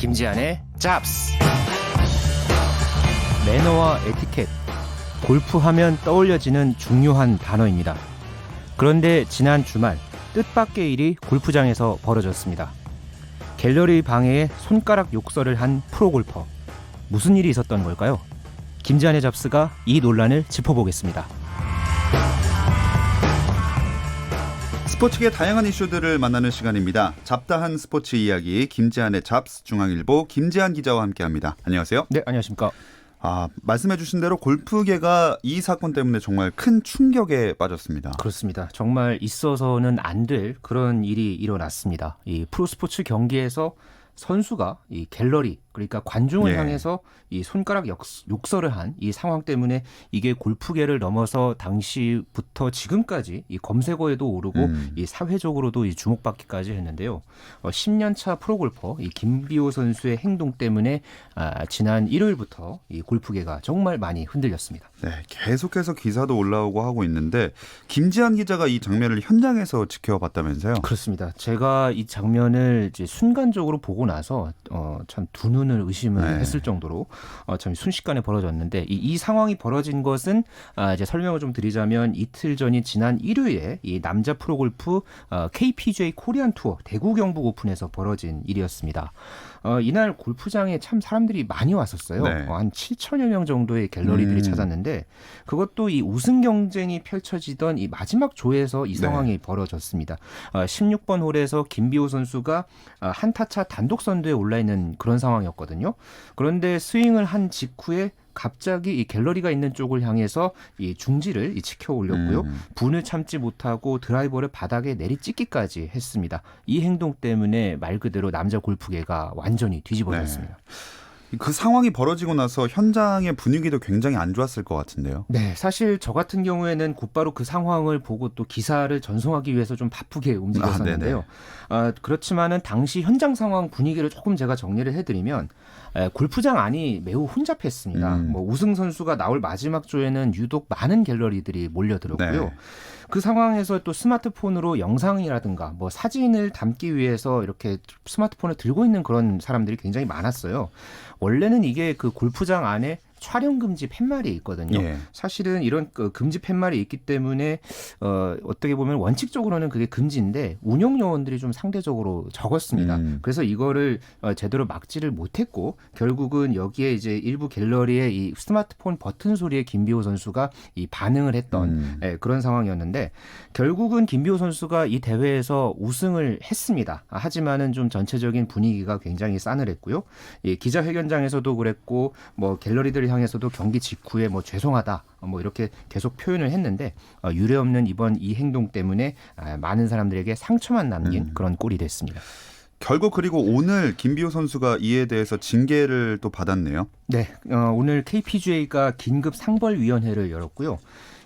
김지한의 잡스. 매너와 에티켓, 골프하면 떠올려지는 중요한 단어입니다. 그런데 지난 주말 뜻밖의 일이 골프장에서 벌어졌습니다. 갤러리 방해에 손가락 욕설을 한 프로골퍼. 무슨 일이 있었던 걸까요? 김지한의 잡스가 이 논란을 짚어보겠습니다. 스포츠계 다양한 이슈들을 만나는 시간입니다. 잡다한 스포츠 이야기 김지한의 잡스, 중앙일보 김지한 기자와 함께합니다. 안녕하세요. 네, 안녕하십니까. 말씀해 주신 대로 골프계가 이 사건 때문에 정말 큰 충격에 빠졌습니다. 그렇습니다. 정말 있어서는 안 될 그런 일이 일어났습니다. 이 프로스포츠 경기에서 선수가 이 갤러리, 그러니까 관중을 향해서 이 손가락 욕설을 한 이 상황 때문에 이게 골프계를 넘어서 당시부터 지금까지 이 검색어에도 오르고 이 사회적으로도 이 주목받기까지 했는데요. 10년 차 프로골퍼 이 김비호 선수의 행동 때문에 지난 일요일부터 이 골프계가 정말 많이 흔들렸습니다. 네, 계속해서 기사도 올라오고 하고 있는데 김지한 기자가 이 장면을 현장에서 지켜봤다면서요? 그렇습니다. 제가 이 장면을 이제 순간적으로 보고 나서 참 두 눈을 의심을 했을 정도로 참 순식간에 벌어졌는데 이 상황이 벌어진 것은 이제 설명을 좀 드리자면 이틀 전인 지난 일요일에 이 남자 프로골프 KPGA 코리안 투어 대구 경북 오픈에서 벌어진 일이었습니다. 이날 골프장에 참 사람들이 많이 왔었어요. 한 7천여 명 정도의 갤러리들이 찾았는데 그것도 이 우승 경쟁이 펼쳐지던 이 마지막 조에서 이 상황이 벌어졌습니다. 16번 홀에서 김비호 선수가 한타차 단독 선두에 올라 있는 그런 상황이었거든요. 그런데 스윙을 한 직후에 갑자기 이 갤러리가 있는 쪽을 향해서 이 중지를 치켜 올렸고요. 분을 참지 못하고 드라이버를 바닥에 내리찍기까지 했습니다. 이 행동 때문에 말 그대로 남자 골프계가 완전히 뒤집어졌습니다. 그 상황이 벌어지고 나서 현장의 분위기도 굉장히 안 좋았을 것 같은데요. 네, 사실 저 같은 경우에는 곧바로 그 상황을 보고 또 기사를 전송하기 위해서 좀 바쁘게 움직였었는데요. 그렇지만은 당시 현장 상황 분위기를 조금 제가 정리를 해드리면 골프장 안이 매우 혼잡했습니다. 우승 선수가 나올 마지막 조에는 유독 많은 갤러리들이 몰려들었고요. 그 상황에서 또 스마트폰으로 영상이라든가 뭐 사진을 담기 위해서 이렇게 스마트폰을 들고 있는 그런 사람들이 굉장히 많았어요. 원래는 이게 그 골프장 안에 촬영 금지 팻말이 있거든요. 사실은 이런 금지 팻말이 있기 때문에 어떻게 보면 원칙적으로는 그게 금지인데 운영 요원들이 좀 상대적으로 적었습니다. 그래서 이거를 제대로 막지를 못했고 결국은 여기에 이제 일부 갤러리의 이 스마트폰 버튼 소리에 김비호 선수가 이 반응을 했던 그런 상황이었는데 결국은 김비호 선수가 이 대회에서 우승을 했습니다. 하지만은 좀 전체적인 분위기가 굉장히 싸늘했고요. 기자회견장에서도 그랬고 뭐 갤러리들 향해서도 경기 직후에 뭐 죄송하다 뭐 이렇게 계속 표현을 했는데 유례없는 이번 이 행동 때문에 많은 사람들에게 상처만 남긴 그런 꼴이 됐습니다. 결국 그리고 오늘 김비호 선수가 이에 대해서 징계를 또 받았네요. 네, 오늘 KPGA가 긴급 상벌위원회를 열었고요.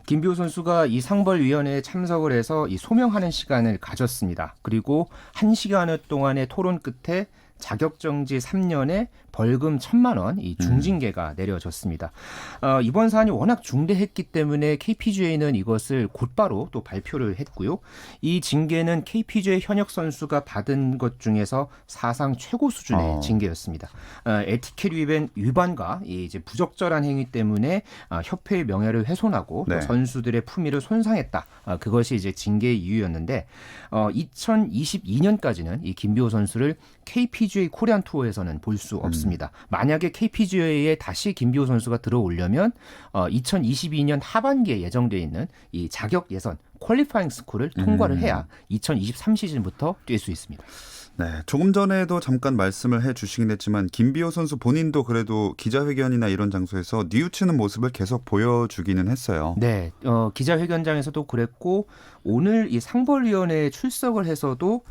김비호 선수가 이 상벌위원회에 참석을 해서 이 소명하는 시간을 가졌습니다. 그리고 1시간 동안의 토론 끝에 자격정지 3년에 벌금 1,000만 원 이 중징계가 내려졌습니다. 이번 사안이 워낙 중대했기 때문에 KPGA는 이것을 곧바로 또 발표를 했고요. 이 징계는 KPGA 현역 선수가 받은 것 중에서 사상 최고 수준의 징계였습니다. 에티켓 위반과 이제 부적절한 행위 때문에 협회의 명예를 훼손하고 또 선수들의 품위를 손상했다. 그것이 이제 징계의 이유였는데 2022년까지는 이 김비호 선수를 KPGA 코리안 투어에서는 볼 수 없습니다. 만약에 KPGA에 다시 김비호 선수가 들어오려면 2022년 하반기에 예정되어 있는 이 자격 예선 퀄리파잉 스쿨을 통과를 해야 2023 시즌부터 뛸 수 있습니다. 네, 조금 전에도 잠깐 말씀을 해주시긴 했지만 김비호 선수 본인도 그래도 기자회견이나 이런 장소에서 뉘우치는 모습을 계속 보여주기는 했어요. 네, 기자회견장에서도 그랬고 오늘 이 상벌위원회에 출석을 해서도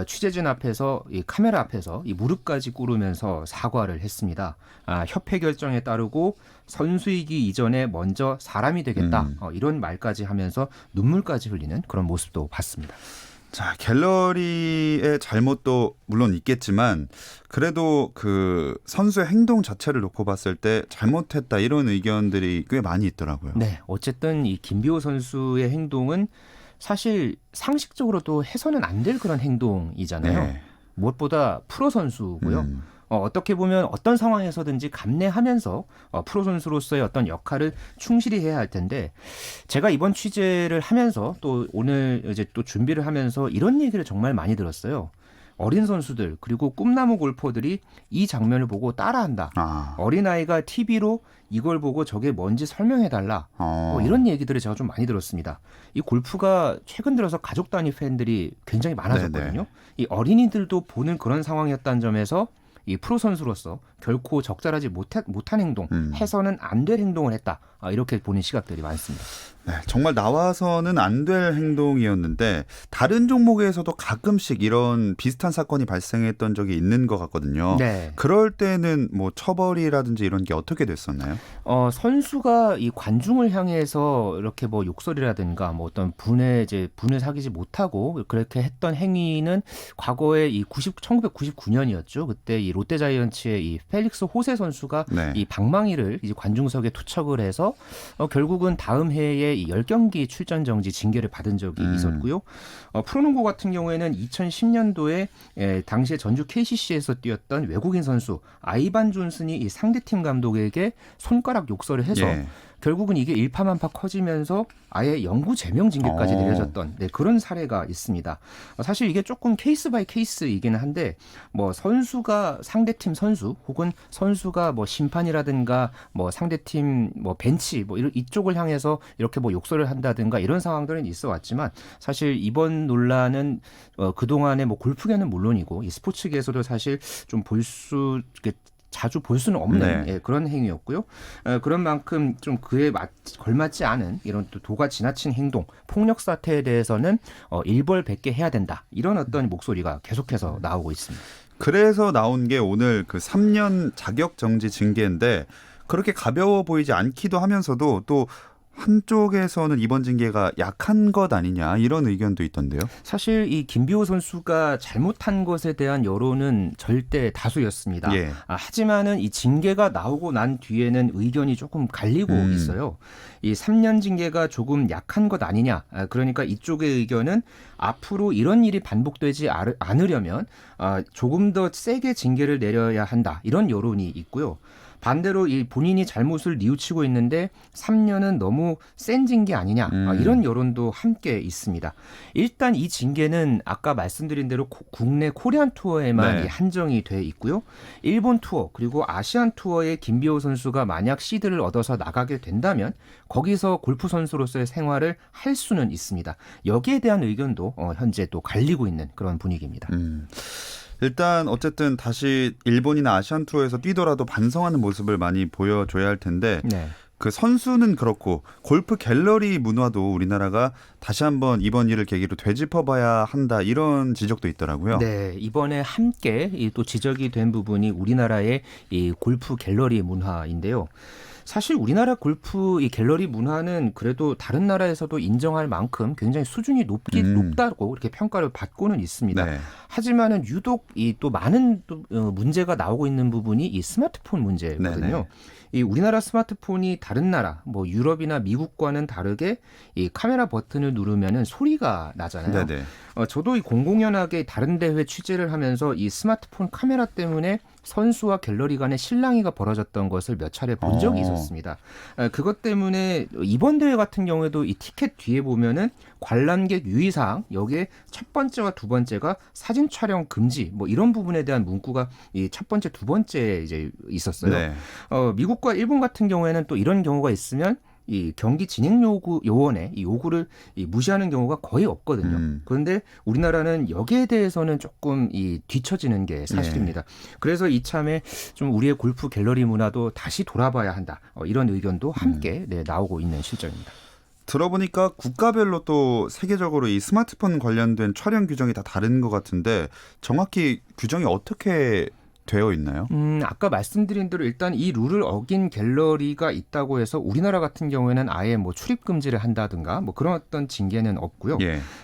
취재진 앞에서 이 카메라 앞에서 이 무릎까지 꿇으면서 사과를 했습니다. 협회 결정에 따르고 선수이기 이전에 먼저 사람이 되겠다. 이런 말까지 하면서 눈물까지 흘리는 그런 모습도 봤습니다. 자, 갤러리의 잘못도 물론 있겠지만 그래도 그 선수의 행동 자체를 놓고 봤을 때 잘못했다 이런 의견들이 꽤 많이 있더라고요. 네, 어쨌든 이 김비호 선수의 행동은 사실 상식적으로도 해서는 안 될 그런 행동이잖아요. 무엇보다 프로 선수고요. 어떻게 보면 어떤 상황에서든지 감내하면서 프로 선수로서의 어떤 역할을 충실히 해야 할 텐데 제가 이번 취재를 하면서 또 오늘 이제 또 준비를 하면서 이런 얘기를 정말 많이 들었어요. 어린 선수들 그리고 꿈나무 골퍼들이 이 장면을 보고 따라한다. 어린아이가 TV로 이걸 보고 저게 뭔지 설명해달라. 이런 얘기들을 제가 좀 많이 들었습니다. 이 골프가 최근 들어서 가족 단위 팬들이 굉장히 많아졌거든요. 네네. 이 어린이들도 보는 그런 상황이었다는 점에서 이 프로 선수로서 결코 적절하지 못한 행동, 해서는 안 될 행동을 했다. 이렇게 보는 시각들이 많습니다. 네, 정말 나와서는 안 될 행동이었는데 다른 종목에서도 가끔씩 이런 비슷한 사건이 발생했던 적이 있는 것 같거든요. 네. 그럴 때는 뭐 처벌이라든지 이런 게 어떻게 됐었나요? 선수가 이 관중을 향해서 이렇게 뭐 욕설이라든가 뭐 어떤 분을 사귀지 못하고 그렇게 했던 행위는 과거에 1999년이었죠. 그때 이 롯데자이언츠의 이 펠릭스 호세 선수가 네. 이 방망이를 이제 관중석에 투척을 해서 결국은 다음 해에 이 10경기 출전 정지 징계를 받은 적이 있었고요. 프로농구 같은 경우에는 2010년도에 당시에 전주 KCC에서 뛰었던 외국인 선수 아이반 존슨이 이 상대팀 감독에게 손가락 욕설을 해서 결국은 이게 일파만파 커지면서 아예 영구 제명 징계까지 내려졌던 그런 사례가 있습니다. 사실 이게 조금 케이스 바이 케이스이기는 한데 뭐 선수가 상대팀 선수 혹은 선수가 뭐 심판이라든가 뭐 상대팀 뭐 벤치 뭐 이쪽을 향해서 이렇게 뭐 욕설을 한다든가 이런 상황들은 있어 왔지만 사실 이번 논란은 그동안에 뭐 골프계는 물론이고 이 스포츠계에서도 사실 좀 자주 볼 수는 없는 그런 행위였고요. 그런 만큼 좀 그에 걸맞지 않은 이런 또 도가 지나친 행동, 폭력 사태에 대해서는 일벌백계 해야 된다. 이런 어떤 목소리가 계속해서 나오고 있습니다. 그래서 나온 게 오늘 그 3년 자격 정지 징계인데 그렇게 가벼워 보이지 않기도 하면서도 또 한쪽에서는 이번 징계가 약한 것 아니냐 이런 의견도 있던데요. 사실 이 김비호 선수가 잘못한 것에 대한 여론은 절대 다수였습니다. 하지만은 이 징계가 나오고 난 뒤에는 의견이 조금 갈리고 있어요. 이 3년 징계가 조금 약한 것 아니냐. 그러니까 이쪽의 의견은 앞으로 이런 일이 반복되지 않으려면 조금 더 세게 징계를 내려야 한다. 이런 여론이 있고요. 반대로 이 본인이 잘못을 뉘우치고 있는데 3년은 너무 센 징계 아니냐 이런 여론도 함께 있습니다. 일단 이 징계는 아까 말씀드린 대로 국내 코리안 투어에만 한정이 돼 있고요. 일본 투어 그리고 아시안 투어에 김비호 선수가 만약 시드를 얻어서 나가게 된다면 거기서 골프 선수로서의 생활을 할 수는 있습니다. 여기에 대한 의견도 현재 또 갈리고 있는 그런 분위기입니다. 일단 어쨌든 다시 일본이나 아시안 투어에서 뛰더라도 반성하는 모습을 많이 보여줘야 할 텐데 그 선수는 그렇고 골프 갤러리 문화도 우리나라가 다시 한번 이번 일을 계기로 되짚어봐야 한다 이런 지적도 있더라고요. 네, 이번에 함께 또 지적이 된 부분이 우리나라의 이 골프 갤러리 문화인데요. 사실 우리나라 골프 이 갤러리 문화는 그래도 다른 나라에서도 인정할 만큼 굉장히 수준이 높다고 이렇게 평가를 받고는 있습니다. 하지만은 유독 또 많은 문제가 나오고 있는 부분이 이 스마트폰 문제거든요. 이 우리나라 스마트폰이 다른 나라, 뭐 유럽이나 미국과는 다르게 이 카메라 버튼을 누르면은 소리가 나잖아요. 저도 이 공공연하게 다른 대회 취재를 하면서 이 스마트폰 카메라 때문에 선수와 갤러리 간의 실랑이가 벌어졌던 것을 몇 차례 본 적이 있었습니다. 그것 때문에 이번 대회 같은 경우에도 이 티켓 뒤에 보면은 관람객 유의사항 여기에 첫 번째와 두 번째가 사진 촬영 금지 뭐 이런 부분에 대한 문구가 이 첫 번째, 두 번째 이제 있었어요. 미국과 일본 같은 경우에는 또 이런 경우가 있으면 이 경기 진행 요원의 이 요구를 무시하는 경우가 거의 없거든요. 그런데 우리나라는 여기에 대해서는 조금 뒤처지는 게 사실입니다. 그래서 이참에 좀 우리의 골프 갤러리 문화도 다시 돌아봐야 한다. 이런 의견도 함께 나오고 있는 실정입니다. 들어보니까 국가별로 또 세계적으로 이 스마트폰 관련된 촬영 규정이 다 다른 것 같은데 정확히 규정이 어떻게 되어 있나요? 아까 말씀드린 대로 일단 이 룰을 어긴 갤러리가 있다고 해서 우리나라 같은 경우에는 아예 뭐 출입 금지를 한다든가 뭐 그런 어떤 징계는 없고요.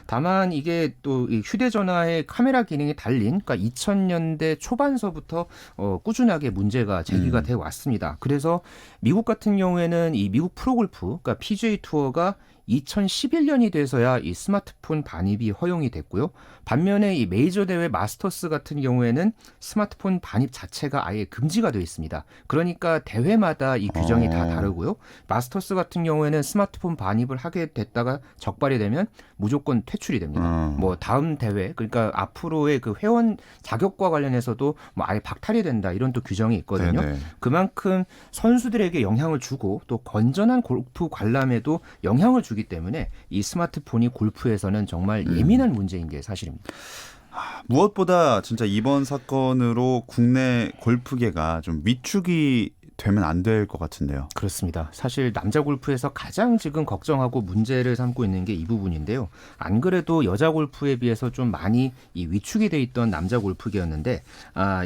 다만 이게 또 이 휴대전화의 카메라 기능이 달린 그러니까 2000년대 초반서부터 꾸준하게 문제가 제기가 돼 왔습니다. 그래서 미국 같은 경우에는 이 미국 프로골프 그러니까 PGA 투어가 2011년이 돼서야 이 스마트폰 반입이 허용이 됐고요. 반면에 이 메이저 대회 마스터스 같은 경우에는 스마트폰 반입 자체가 아예 금지가 되어 있습니다. 그러니까 대회마다 이 규정이 다 다르고요. 마스터스 같은 경우에는 스마트폰 반입을 하게 됐다가 적발이 되면 무조건 퇴출이 됩니다. 뭐 다음 대회, 그러니까 앞으로의 그 회원 자격과 관련해서도 뭐 아예 박탈이 된다, 이런 또 규정이 있거든요. 네네. 그만큼 선수들에게 영향을 주고 또 건전한 골프 관람에도 영향을 주기 때문에 이 스마트폰이 골프에서는 정말 예민한 문제인 게 사실입니다. 무엇보다 진짜 이번 사건으로 국내 골프계가 좀 위축이 되면 안 될 것 같은데요. 그렇습니다. 사실 남자 골프에서 가장 지금 걱정하고 문제를 삼고 있는 게 이 부분인데요. 안 그래도 여자 골프에 비해서 좀 많이 이 위축이 돼 있던 남자 골프계였는데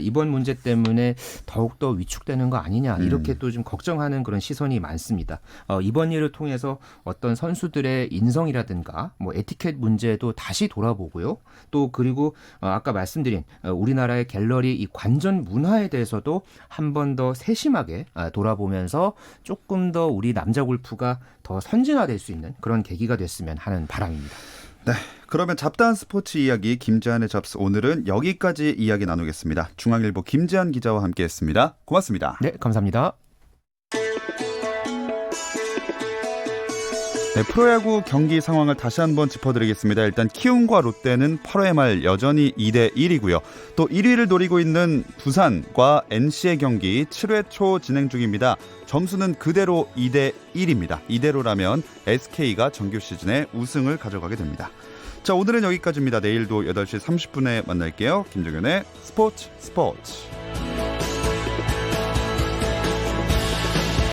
이번 문제 때문에 더욱더 위축되는 거 아니냐, 이렇게 또 좀 걱정하는 그런 시선이 많습니다. 이번 일을 통해서 어떤 선수들의 인성이라든가 뭐 에티켓 문제도 다시 돌아보고요. 또 그리고 아까 말씀드린 우리나라의 갤러리 이 관전 문화에 대해서도 한 번 더 세심하게 돌아보면서 조금 더 우리 남자 골프가 더 선진화될 수 있는 그런 계기가 됐으면 하는 바람입니다. 네, 그러면 잡다한 스포츠 이야기 김재한의 잡스, 오늘은 여기까지 이야기 나누겠습니다. 중앙일보 김재한 기자와 함께했습니다. 고맙습니다. 네, 감사합니다. 네, 프로야구 경기 상황을 다시 한번 짚어드리겠습니다. 일단 키움과 롯데는 8회 말 여전히 2대1이고요. 또 1위를 노리고 있는 두산과 NC의 경기 7회 초 진행 중입니다. 점수는 그대로 2대1입니다. 이대로라면 SK가 정규 시즌에 우승을 가져가게 됩니다. 자, 오늘은 여기까지입니다. 내일도 8시 30분에 만날게요. 김정현의 스포츠.